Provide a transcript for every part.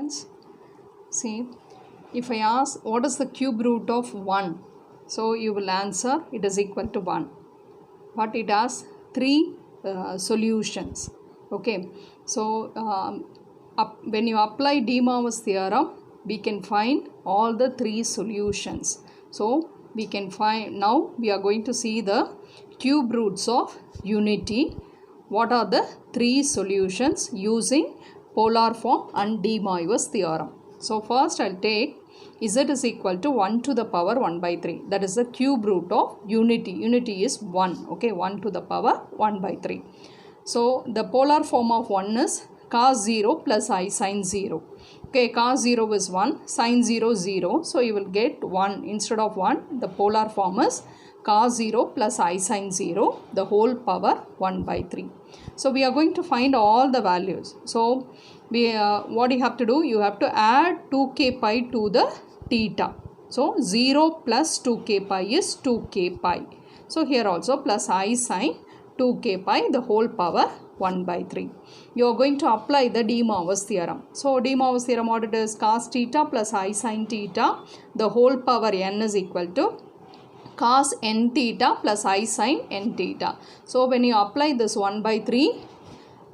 solutions. See, if I ask what is the cube root of 1, so you will answer it is equal to 1. But it has 3 solutions. Okay, so when you apply De Morgan's theorem, we can find all the 3 solutions. So we can find, now we are going to see the cube roots of unity. What are the 3 solutions using polar form and De Morgan's theorem? So first I'll take z is equal to 1 to the power 1 by 3. That is the cube root of unity. Unity is 1. Okay, 1 to the power 1 by 3. So the polar form of 1 is cos 0 plus I sin 0. Okay, cos 0 is 1, sin 0 0. So you will get 1 instead of 1. The polar form is cos 0 plus I sin 0, the whole power 1 by 3. So we are going to find all the values. So what you have to do, you have to add 2k pi to the theta. So 0 plus 2k pi is 2k pi. So here also plus I sin 2k pi, the whole power 1 by 3. You are going to apply the De Morgan's theorem. So De Morgan's theorem, what it is? Cos theta plus I sin theta, the whole power n is equal to cos n theta plus I sin n theta. So when you apply this 1 by 3,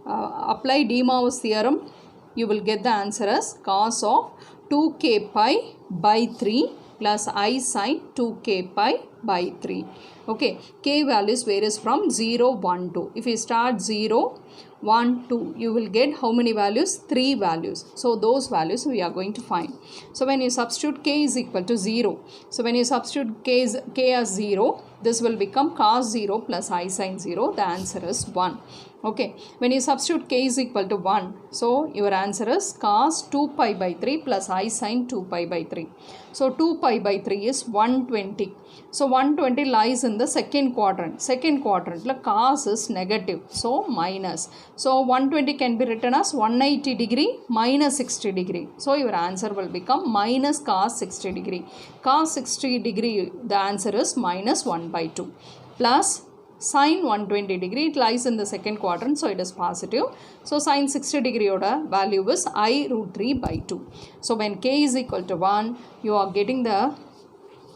apply De Morgan's theorem, you will get the answer as cos of 2k pi by 3 plus I sin 2k pi by 3. Okay, k values varies from 0, 1, 2. If you start 0, 1, 2, you will get how many values? 3 values. So those values we are going to find. So when you substitute k is equal to 0. So when you substitute k as 0, this will become cos 0 plus I sin 0. The answer is 1. Okay, when you substitute k is equal to 1, so your answer is cos 2 pi by 3 plus I sin 2 pi by 3. So 2 pi by 3 is 120. So 120 lies in the second quadrant. Second quadrant, cos is negative, so minus. So 120 can be written as 180 degree minus 60 degree. So your answer will become minus cos 60 degree. Cos 60 degree, the answer is minus 1 by 2. Plus sin 120 degree, it lies in the second quadrant, so it is positive. So sin 60 degree oda value is I root 3 by 2. So when k is equal to 1, you are getting the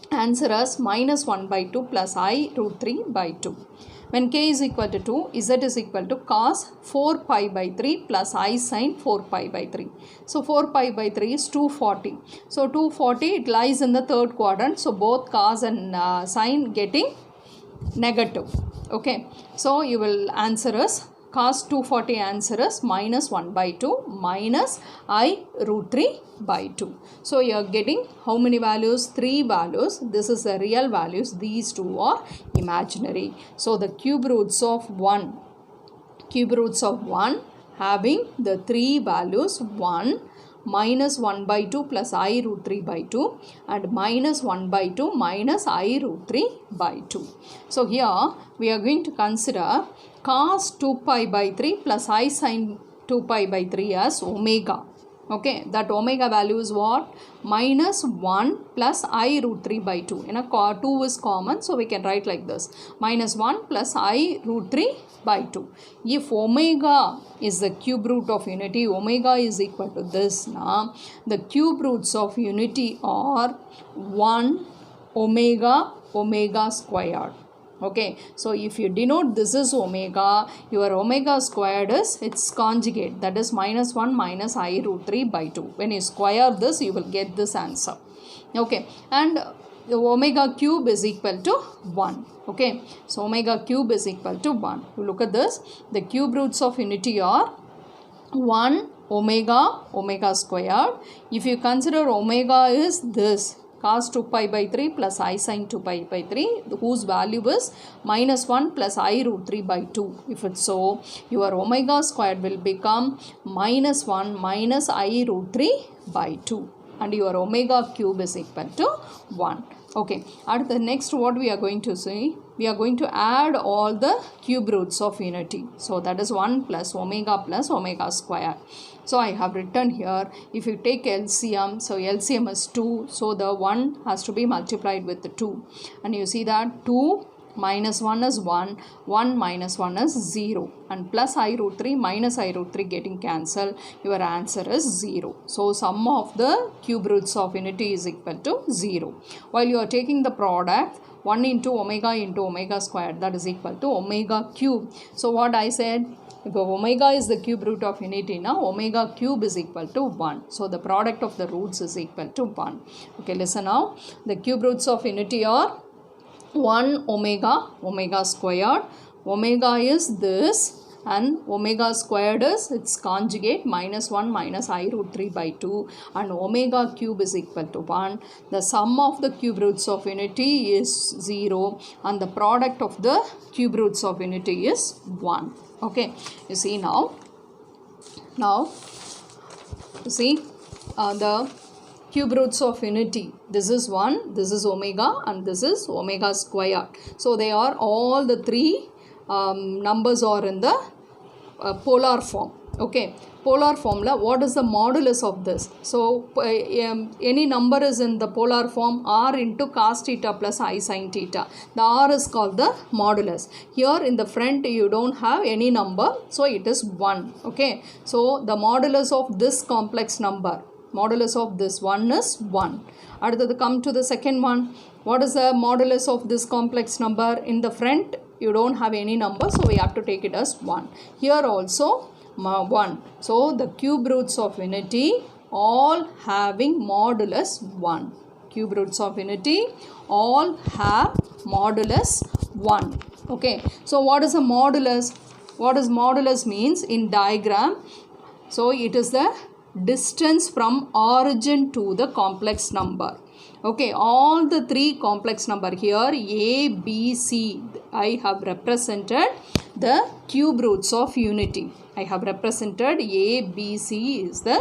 answer as minus 1 by 2 plus I root 3 by 2. When k is equal to 2, z is equal to cos 4 pi by 3 plus I sin 4 pi by 3. So 4 pi by 3 is 240. So 240, it lies in the third quadrant. So both cos and sin getting negative. Okay, so you will answer as cos 240, answer is minus 1 by 2 minus I root 3 by 2. So you are getting how many values? 3 values. This is the real values. These two are imaginary. So the cube roots of 1 having the 3 values 1, minus 1 by 2 plus I root 3 by 2 and minus 1 by 2 minus I root 3 by 2. So here we are going to consider cos 2 pi by 3 plus I sin 2 pi by 3 as omega. Okay, that omega value is what? Minus 1 plus I root 3 by 2. 2 is common, so we can write like this. Minus 1 plus I root 3 by 2. If omega is the cube root of unity, omega is equal to this. Now, the cube roots of unity are 1 omega squared. Okay, so if you denote this is omega, your omega squared is its conjugate, that is minus 1 minus I root 3 by 2. When you square this, you will get this answer. Okay, and the omega cube is equal to 1. Okay, so omega cube is equal to 1. You look at this, the cube roots of unity are 1 omega squared. If you consider omega is this, cos 2 pi by 3 plus I sin 2 pi by 3, whose value is minus 1 plus I root 3 by 2. If it's so, your omega squared will become minus 1 minus I root 3 by 2. And your omega cube is equal to 1. Okay, at the next what we are going to see, we are going to add all the cube roots of unity. So that is 1 plus omega square. So I have written here, if you take LCM, so LCM is 2, so the 1 has to be multiplied with the 2. And you see that 2 minus 1 is 1, 1 minus 1 is 0, and plus I root 3 minus I root 3 getting cancelled, your answer is 0. So sum of the cube roots of unity is equal to 0. While you are taking the product, 1 into omega squared, that is equal to omega cube. So what I said, if omega is the cube root of unity, now omega cube is equal to 1. So the product of the roots is equal to 1. Okay, listen now. The cube roots of unity are 1 omega squared. Omega is this, and omega squared is its conjugate minus 1 minus I root 3 by 2, and omega cube is equal to 1. The sum of the cube roots of unity is 0, and the product of the cube roots of unity is 1. Okay, you see now you see the cube roots of unity. This is 1, this is omega, and this is omega squared. So they are all the three numbers are in the polar form. Okay, polar formula, what is the modulus of this? So any number is in the polar form, r into cos theta plus I sin theta. The r is called the modulus. Here in the front you don't have any number, so it is 1. Okay, so the modulus of this complex number, modulus of this one is 1. அடுத்தது come to the second one. What is the modulus of this complex number? In the front you don't have any number, so we have to take it as 1. Here also 1. So the cube roots of unity all having modulus 1. Cube roots of unity all have modulus 1. Okay, so what is a modulus? What is modulus means in diagram? So it is the distance from origin to the complex number. Okay, all the three complex number here A, B, C, I have represented the cube roots of unity. I have represented A, B, C is the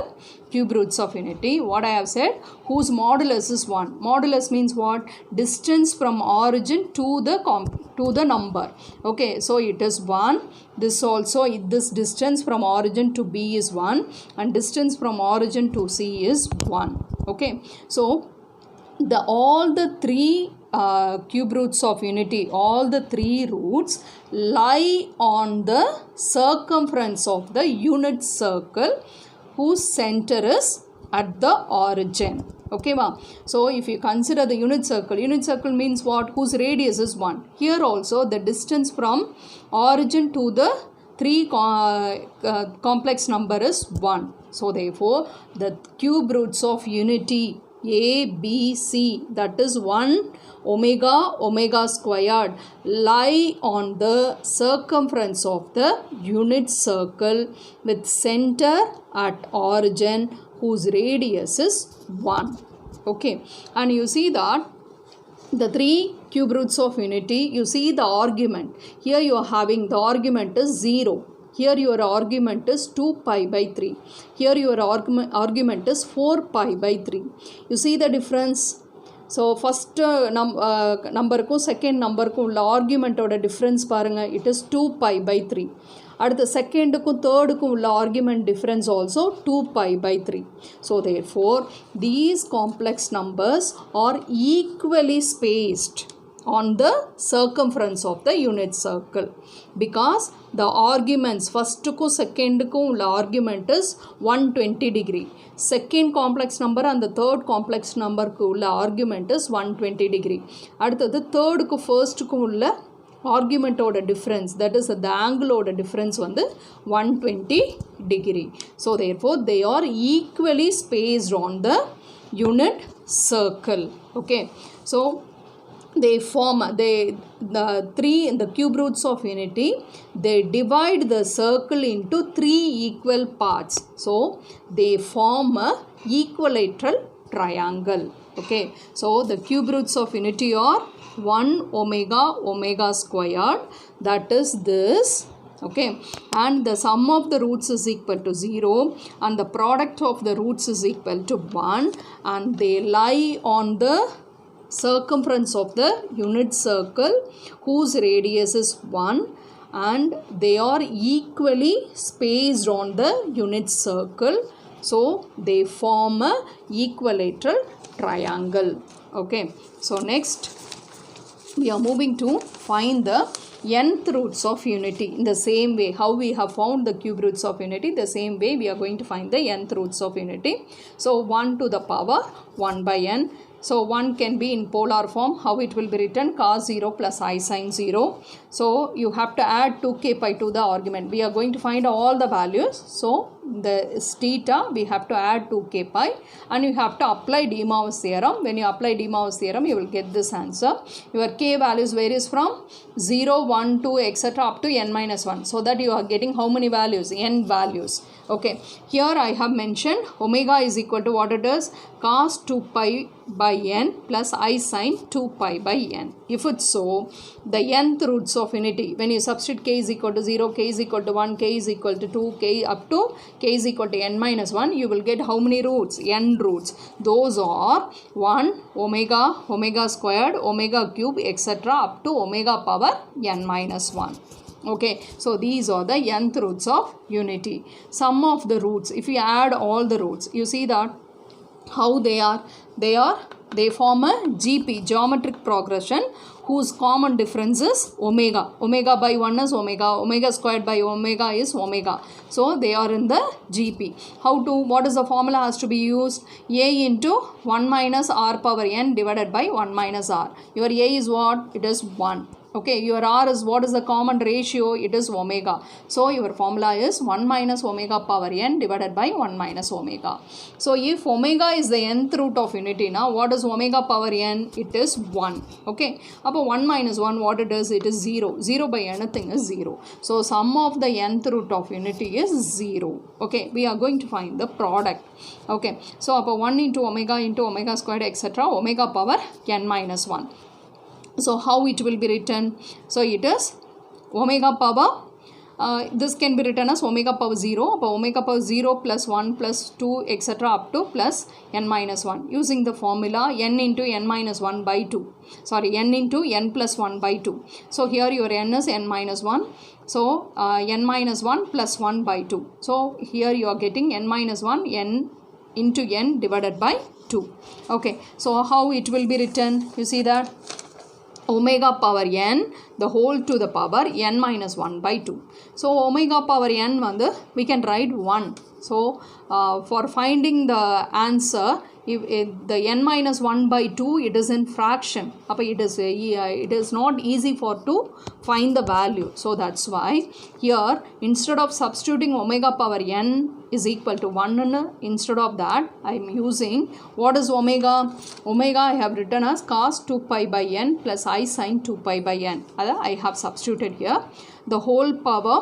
cube roots of unity. What I have said, whose modulus is 1. Modulus means what? Distance from origin to the number. Okay, so it is 1. This also, this distance from origin to B is 1, and distance from origin to C is 1. Okay, so all the three cube roots of unity, all the three roots lie on the circumference of the unit circle whose center is at the origin. Okay, ma. So if you consider the unit circle means what? Whose radius is 1. Here also the distance from origin to the three complex number is 1. So therefore the cube roots of unity A, B, C, that is 1 omega squared, lie on the circumference of the unit circle with center at origin whose radius is 1. Okay, and you see that the three cube roots of unity, you see the argument. Here you are having the argument is 0. Here your argument is 2 pi by 3. Here your argument is 4 pi by 3. You see the difference? So first number ko second number ko ulla argument oda difference parunga, it is 2 pi by 3. At the second ko third ko ulla argument difference also 2 pi by 3. So therefore these complex numbers are equally spaced on the circumference of the unit circle, because the arguments first ko second ko ulla argument is 120 degree. Second complex number and the third complex number ko ulla argument is 120 degree. அடுத்தது third ko first ko ulla argument oda difference, that is the angle oda difference வந்து 120 degree. So therefore they are equally spaced on the unit circle. Okay, so they form the cube roots of unity, they divide the circle into 3 equal parts, so they form a equilateral triangle. Okay, so the cube roots of unity are 1 omega squared, that is this. Okay, and the sum of the roots is equal to 0, and the product of the roots is equal to 1, and they lie on the circumference of the unit circle whose radius is 1, and they are equally spaced on the unit circle, so they form a equilateral triangle. Okay, so next we are moving to find the nth roots of unity. In the same way how we have found the cube roots of unity, the same way we are going to find the nth roots of unity. So 1 to the power 1 by n. So 1 can be in polar form. How it will be written? Cos 0 plus I sin 0. So you have to add 2k pi to the argument. We are going to find all the values. So the theta we have to add 2k pi and you have to apply De Moivre's theorem. When you apply De Moivre's theorem, you will get this answer. Your k values varies from 0, 1, 2 etc. up to n minus 1. So that you are getting how many values? N values. Okay, here I have mentioned omega is equal to what it is? Cos 2 pi by n plus I sin 2 pi by n. If it's so, the nth roots of unity, when you substitute k is equal to 0, k is equal to 1, k is equal to 2, k up to k is equal to n minus 1, you will get how many roots? N roots. Those are 1, omega, omega squared, omega cube etc. up to omega power n minus 1. Okay, so these are the nth roots of unity. Sum of the roots, if you add all the roots, you see that how they form a GP, geometric progression, whose common difference is omega. Omega by 1 is omega, omega squared by omega is omega. So they are in the GP. How to, what is the formula has to be used? A into 1 minus r power n divided by 1 minus r. Your A is what? It is 1. Okay, your r is, what is the common ratio? It is omega. So your formula is 1 minus omega power n divided by 1 minus omega. So if omega is the nth root of unity, now what is omega power n? It is 1. Okay, upon 1 minus 1, what it is? It is 0. 0 by anything is 0. So sum of the nth root of unity is 0. Okay, we are going to find the product. Okay, so upon 1 into omega squared etc. omega power n minus 1. So how it will be written? So it is omega power, this can be written as omega power 0, omega power 0 plus 1 plus 2 etc. up to plus n minus 1, using the formula n into n minus 1 by 2. Sorry, n into n plus 1 by 2. So here your n is n minus 1. So n minus 1 plus 1 by 2. So here you are getting n minus 1 n into n divided by 2. Okay, so how it will be written? You see that? Omega power n the whole to the power n minus 1 by 2. So omega power n வந்து we can write 1. So for finding the answer, if the n minus 1 by 2, it is in fraction. It is not easy for to find the value. So that's why here instead of substituting omega power n is equal to 1, instead of that I am using, what is omega? Omega I have written as cos 2 pi by n plus I sin 2 pi by n. I have substituted here the whole power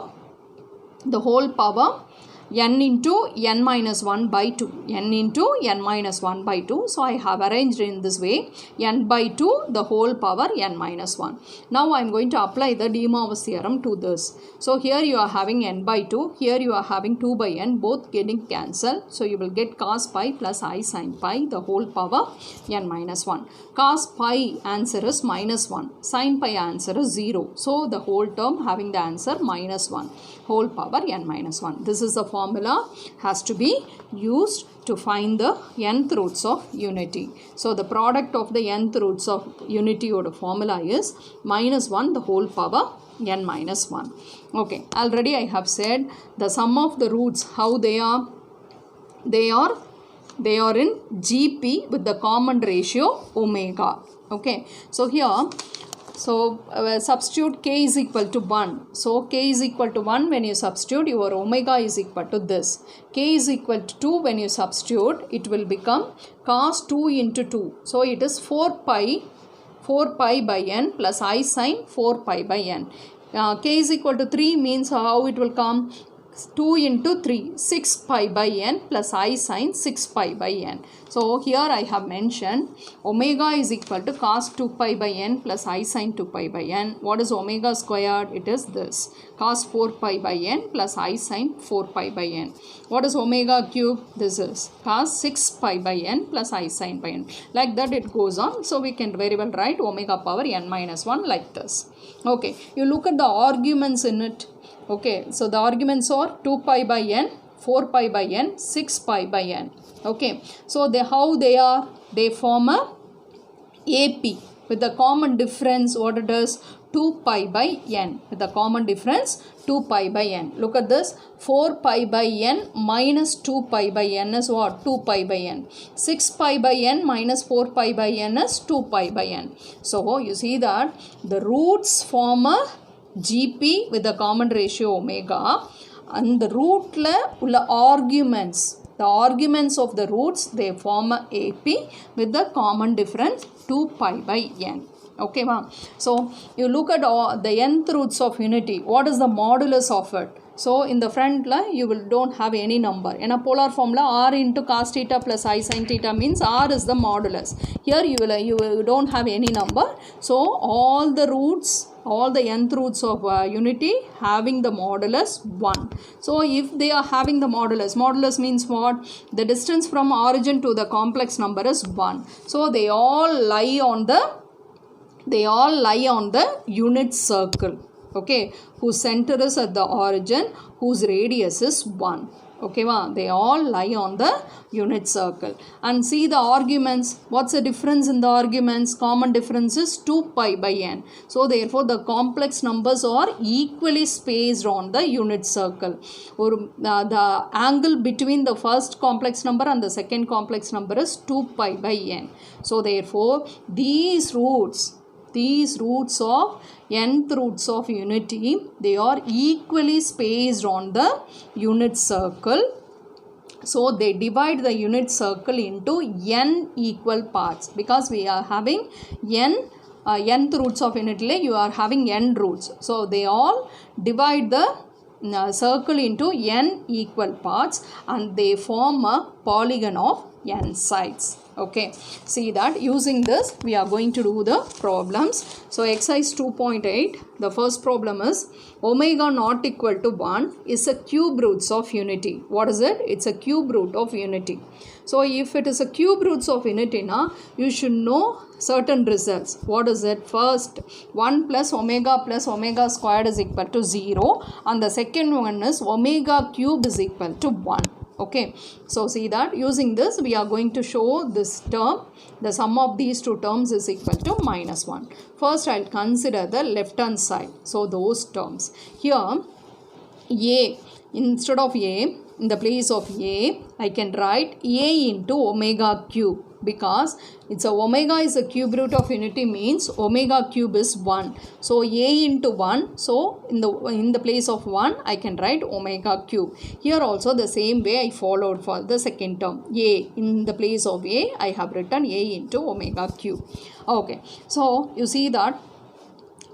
n into n minus 1 by 2. n into n minus 1 by 2. So I have arranged in this way, n by 2 the whole power n minus 1. Now I am going to apply the De Moivre's theorem to this. So here you are having n by 2, here you are having 2 by n, both getting cancelled. So you will get cos pi plus I sin pi the whole power n minus 1. Cos pi answer is minus 1, sin pi answer is 0. So the whole term having the answer minus 1 whole power n minus 1. This is the formula has to be used to find the nth roots of unity. So the product of the nth roots of unity or the formula is minus 1 the whole power n minus 1. Okay, already I have said the sum of the roots, how they are in GP with the common ratio omega. Okay, so here substitute k is equal to 1. So k is equal to 1 when you substitute, your omega is equal to this. K is equal to 2 when you substitute, it will become cos 2 into 2. So it is 4 pi by n plus I sin 4 pi by n. K is equal to 3 means how it will come? 2 into 3, 6 pi by n plus I sin 6 pi by n. So here I have mentioned omega is equal to cos 2 pi by n plus I sin 2 pi by n. What is omega squared? It is this, cos 4 pi by n plus I sin 4 pi by n. What is omega cube? This is cos 6 pi by n plus I sin by n. Like that it goes on. So we can very well write omega power n minus 1 like this. Okay, you look at the arguments in it. Okay, so the arguments are 2 pi by n, 4 pi by n, 6 pi by n. Okay, so how they are? They form a AP. with the common difference what it is, 2 pi by n, with the common difference 2 pi by n. Look at this, 4 pi by n minus 2 pi by n is what, 2 pi by n. 6 pi by n minus 4 pi by n is 2 pi by n. So you see that the roots form a GP with the common ratio omega, and the root la ulla arguments, the arguments of the roots, they form a AP with the common difference 2 pi by n. Okay, ma'am. So you look at all the nth roots of unity. What is the modulus of it? So in the front line you will don't have any number. In a polar formula, r into cos theta plus I sin theta means r is the modulus. Here you don't have any number. So all the roots, all the nth roots of unity having the modulus 1. So if they are having the modulus means what? The distance from origin to the complex number is 1. So they all lie on the unit circle. Okay, whose center is at the origin, whose radius is 1. Okay, they all lie on the unit circle. And see the arguments. What's the difference in the arguments? Common difference is 2 pi by n. So therefore the complex numbers are equally spaced on the unit circle. Or the angle between the first complex number and the second complex number is 2 pi by n. So therefore these roots of nth roots of unity, they are equally spaced on the unit circle. So they divide the unit circle into n equal parts, because we are having nth roots of unity, you are having n roots. So they all divide the circle into n equal parts, and they form a polygon of n sides. Okay, see that using this we are going to do the problems. So exercise 2.8, the first problem is omega not equal to 1 is a cube roots of unity. What is it? It's a cube root of unity. So if it is a cube roots of unity, now you should know certain results. What is it? First, 1 plus omega squared is equal to 0, and the second one is omega cube is equal to 1. Okay, so see that using this we are going to show this term, the sum of these two terms is equal to minus 1. First I'll consider the left hand side. So those terms here, a, instead of a, in the place of a, I can write a into omega cube, because it's a omega is a cube root of unity means omega cube is 1. So a into 1, so in the place of 1 I can write omega cube. Here also the same way I followed for the second term. A, in the place of a I have written a into omega cube. Okay, so you see that.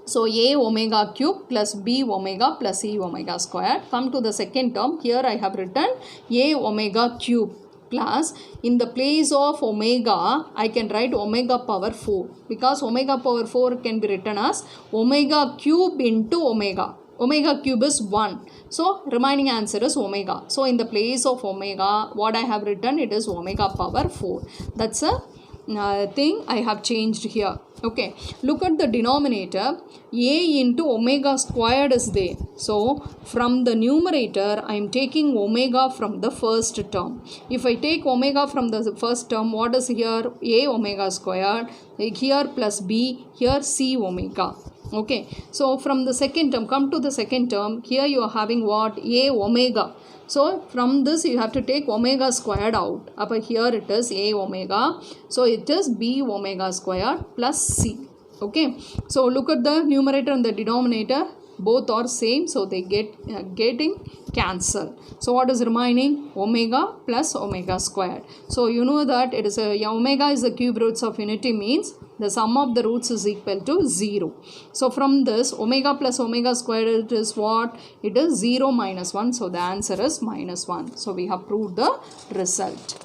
So a omega cube plus b omega plus c omega squared. Come to the second term. Here I have written a omega cube plus, in the place of omega I can write omega power 4, because omega power 4 can be written as omega cube into omega. Omega cube is 1. So remaining answer is omega. So in the place of omega, what I have written, it is omega power 4. That's a thing I have changed here. Okay, look at the denominator. A into omega squared is there. So from the numerator I am taking omega from the first term. If I take omega from the first term, what is here? A omega squared, here plus b, here c omega. Okay, so from the second term, come to the second term. Here you are having what? A omega. So from this you have to take omega squared out. Up here it is a omega. So it is b omega squared plus c. Okay. So look at the numerator and the denominator. Both are same. So they getting cancelled. So what is remaining? Omega plus omega squared. So you know that it is omega is the cube roots of unity means the sum of the roots is equal to 0. So from this omega plus omega squared, it is what? It is 0 minus 1. So the answer is minus 1. So we have proved the result.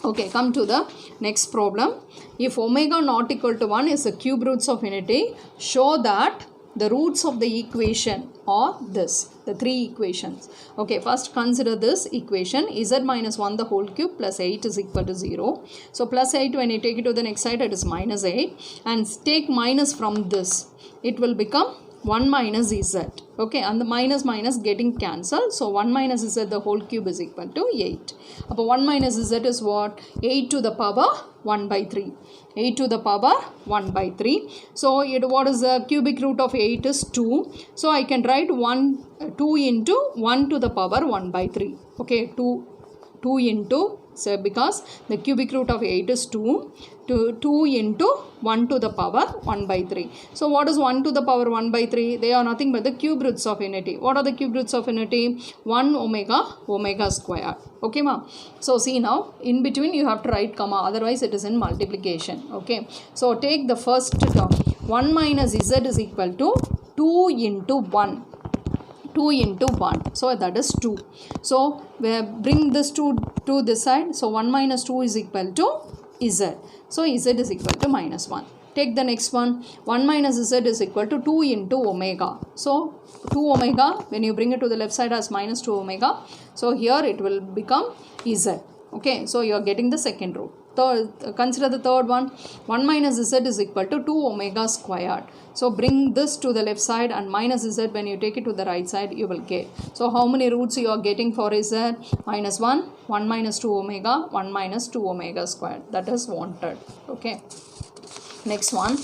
Okay, come to the next problem. If omega not equal to 1 is the cube roots of unity, show that the roots of the equation are this, the three equations. Okay, first consider this equation, z minus 1 the whole cube plus 8 is equal to 0. So plus 8, when you take it to the next side, it is minus 8, and take minus from this, it will become 1 minus z. Okay, and the minus minus getting cancelled. So 1 minus z the whole cube is equal to 8. But 1 minus z is what? 8 to the power 1 by 3. 8 to the power 1 by 3. So what is the cubic root of 8 is 2. So I can write 2 into 1 to the power 1 by 3. Okay, 2 into, so because the cubic root of 8 is 2, 2 into 1 to the power 1 by 3. So what is 1 to the power 1 by 3? They are nothing but the cube roots of unity. What are the cube roots of unity? 1 omega square. Okay ma? So see now, in between you have to write comma, otherwise it is in multiplication. Okay. So take the first term. 1 minus z is equal to 2 into 1. 2 into 1, so that is 2. So we bring this 2 to this side, so 1 minus 2 is equal to z. So z is equal to minus 1. Take the next one. 1 minus z is equal to 2 into omega. So 2 omega, when you bring it to the left side as minus 2 omega, so here it will become z. Okay, so you are getting the second root. Consider the third one. 1 minus z is equal to 2 omega squared. So bring this to the left side and minus z, when you take it to the right side you will get. So how many roots you are getting for z? Minus 1, 1 minus 2 omega, 1 minus 2 omega squared. That is wanted. Okay. Next one.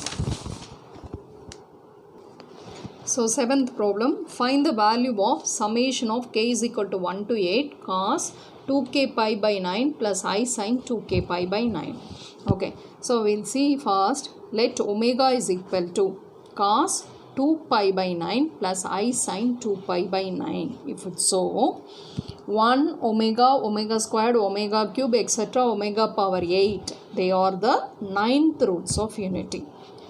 So seventh problem. Find the value of summation of k is equal to 1 to 8 cos 2k pi by 9 plus I sin 2k pi by 9. Okay, so we'll see first. Let omega is equal to cos 2 pi by 9 plus I sin 2 pi by 9. If it's so, 1 omega squared, omega cube, etc. omega power 8. They are the ninth roots of unity.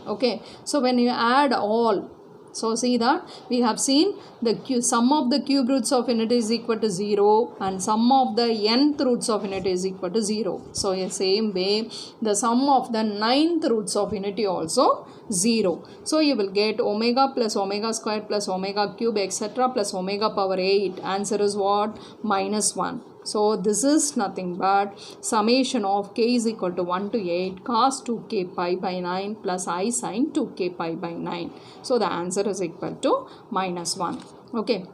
Okay, so when you add all, so see that we have seen the sum of the cube roots of unity is equal to 0 and sum of the nth roots of unity is equal to 0. So in the same way, the sum of the ninth roots of unity also 0. So you will get omega plus omega squared plus omega cube etc. plus omega power 8. Answer is what? Minus 1. So this is nothing but summation of k is equal to 1 to 8 cos 2k pi by 9 plus I sin 2k pi by 9. So the answer is equal to minus 1. Okay.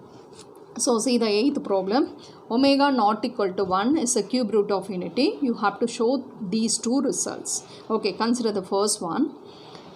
So see the eighth problem. Omega not equal to 1 is a cube root of unity. You have to show these two results. Okay, consider the first one.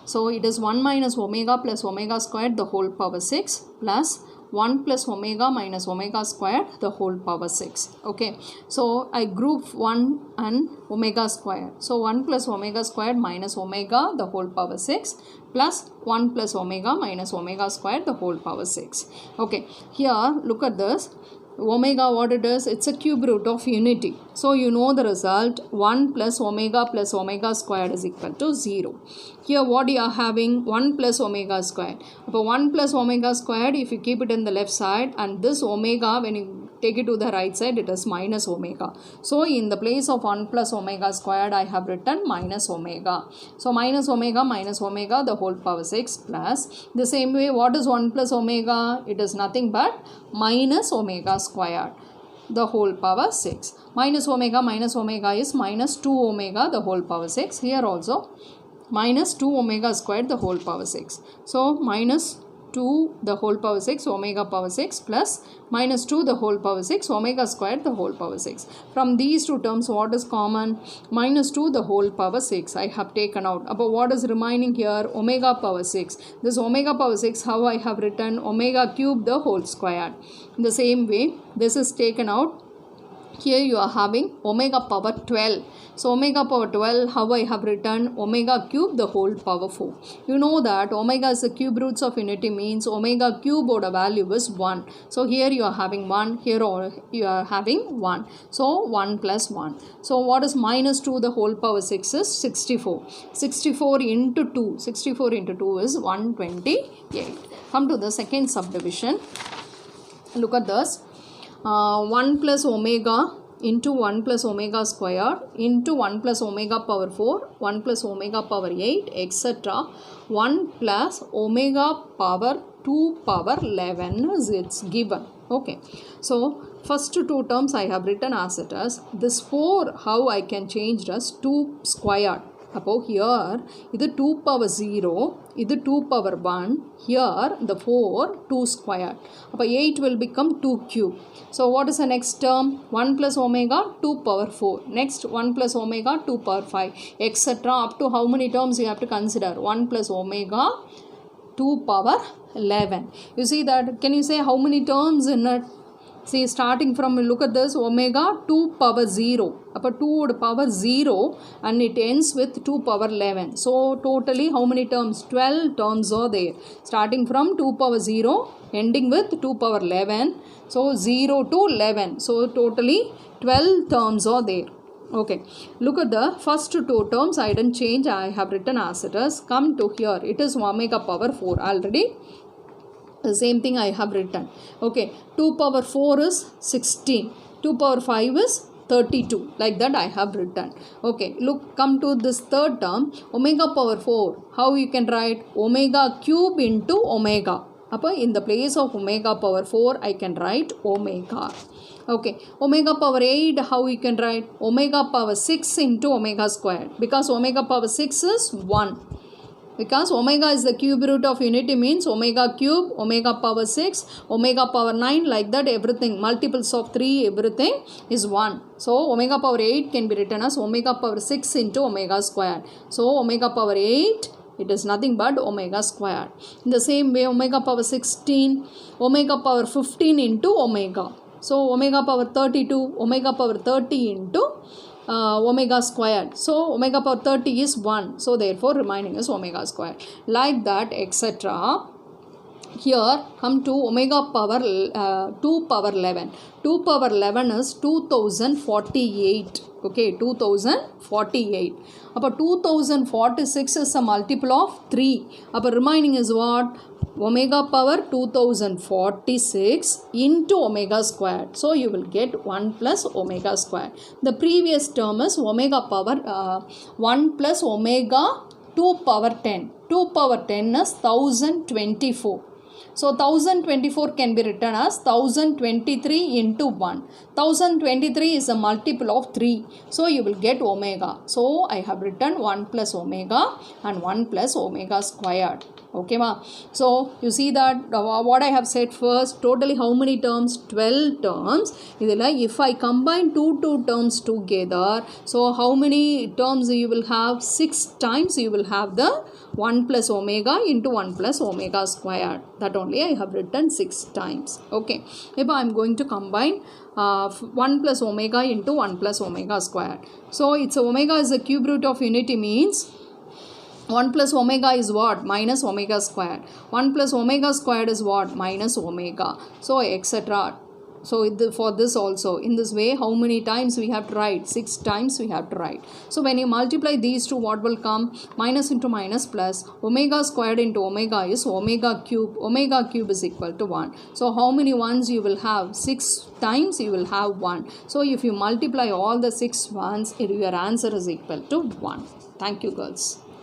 So it is 1 minus omega plus omega squared the whole power 6 plus 1 plus omega minus omega squared the whole power 6. Okay, so I group 1 and omega squared. So 1 plus omega squared minus omega the whole power 6 plus 1 plus omega minus omega squared the whole power 6. Okay, here look at this. Omega, what it is? It's a cube root of unity. So you know the result. 1 plus omega squared is equal to 0. Here what you are having? 1 plus omega squared. But 1 plus omega squared, if you keep it in the left side, and this omega, when you take it to the right side, it is minus omega. So in the place of 1 plus omega squared, I have written minus omega. So minus omega the whole power 6 plus. The same way, what is 1 plus omega? It is nothing but minus omega squared the whole power 6. Minus omega is minus 2 omega the whole power 6. Here also minus 2 omega squared the whole power 6. So minus 2 the whole power 6 omega power 6 plus minus 2 the whole power 6 omega squared the whole power 6. From these two terms, what is common? Minus 2 the whole power 6 I have taken out. About what is remaining here? Omega power 6. This omega power 6, how I have written? Omega cube the whole squared. In the same way, this is taken out. Here you are having omega power 12. So omega power 12, how I have written? Omega cube the whole power 4. You know that omega is the cube roots of unity, means omega cube or the value is 1. So here you are having 1, here you are having 1. So 1 plus 1. So what is minus 2 the whole power 6 is 64. 64 into 2. 64 into 2 is 128. Come to the second subdivision. Look at this. 1 plus omega into 1 plus omega squared into 1 plus omega power 4, 1 plus omega power 8, etc. 1 plus omega power 2 power 11 is it's given. Okay, so first two terms I have written as it is. This 4, how I can change as 2 squared. அப்போ here இது 2 power 0, இது 2 power 1, here the 4 2 squared. அப்போ 8 will become 2 cube. So what is the next term? 1 plus omega 2 power 4. Next 1 plus omega 2 power 5, etc. Up to how many terms you have to consider? 1 plus omega 2 power 11. You see that? Can you say how many terms in it? See, starting from, look at this, omega 2 power 0. Upper 2 power 0 and it ends with 2 power 11. So, totally how many terms? 12 terms are there. Starting from 2 power 0, ending with 2 power 11. So, 0 to 11. So, totally 12 terms are there. Okay, look at the first two terms. I didn't change. I have written as it is. Come to here. It is omega power 4 already. The same thing I have written. Okay, 2 power 4 is 16. 2 power 5 is 32. Like that I have written. Okay, look, come to this third term. Omega power 4. How you can write? Omega cube into omega. Appa in the place of omega power 4, I can write omega. Okay, omega power 8, how you can write? Omega power 6 into omega squared. Because omega power 6 is 1. Because omega is the cube root of unity means omega cube, omega power 6, omega power 9, like that everything, multiples of 3, everything is 1. So, omega power 8 can be written as omega power 6 into omega squared. So, omega power 8, it is nothing but omega squared. In the same way, omega power 16, omega power 15 into omega. So, omega power 32, omega power 30 into omega squared. So, omega power 30 is 1. So, therefore, remaining is omega squared. Like that, etc. Here, come to omega power 2 power 11. 2 power 11 is 2048. Okay, 2048. About 2046 is a multiple of 3. About remaining is what? Omega power 2046 into omega squared. So, you will get 1 plus omega squared. The previous term is omega power 1 plus omega 2 power 10. 2 power 10 is 1024. So, 1024 can be written as 1023 into 1. 1023 is a multiple of 3. So, you will get omega. So, I have written 1 plus omega and 1 plus omega squared. Okay, ma. So, you see that what I have said first, totally how many terms? 12 terms. If I combine two terms together, so how many terms you will have? 6 times you will have the 1 plus omega into 1 plus omega squared. That only I have written 6 times. Okay. Now I am going to combine 1 plus omega into 1 plus omega squared. So, it's omega is the cube root of unity means 1 plus omega is what? Minus omega squared. 1 plus omega squared is what? Minus omega. So, etc. So, for this also, in this way, how many times we have to write? 6 times we have to write. So, when you multiply these two, what will come? Minus into minus plus. Omega squared into omega is omega cube. Omega cube is equal to 1. So, how many ones you will have? 6 times you will have 1. So, if you multiply all the 6 ones, your answer is equal to 1. Thank you, girls.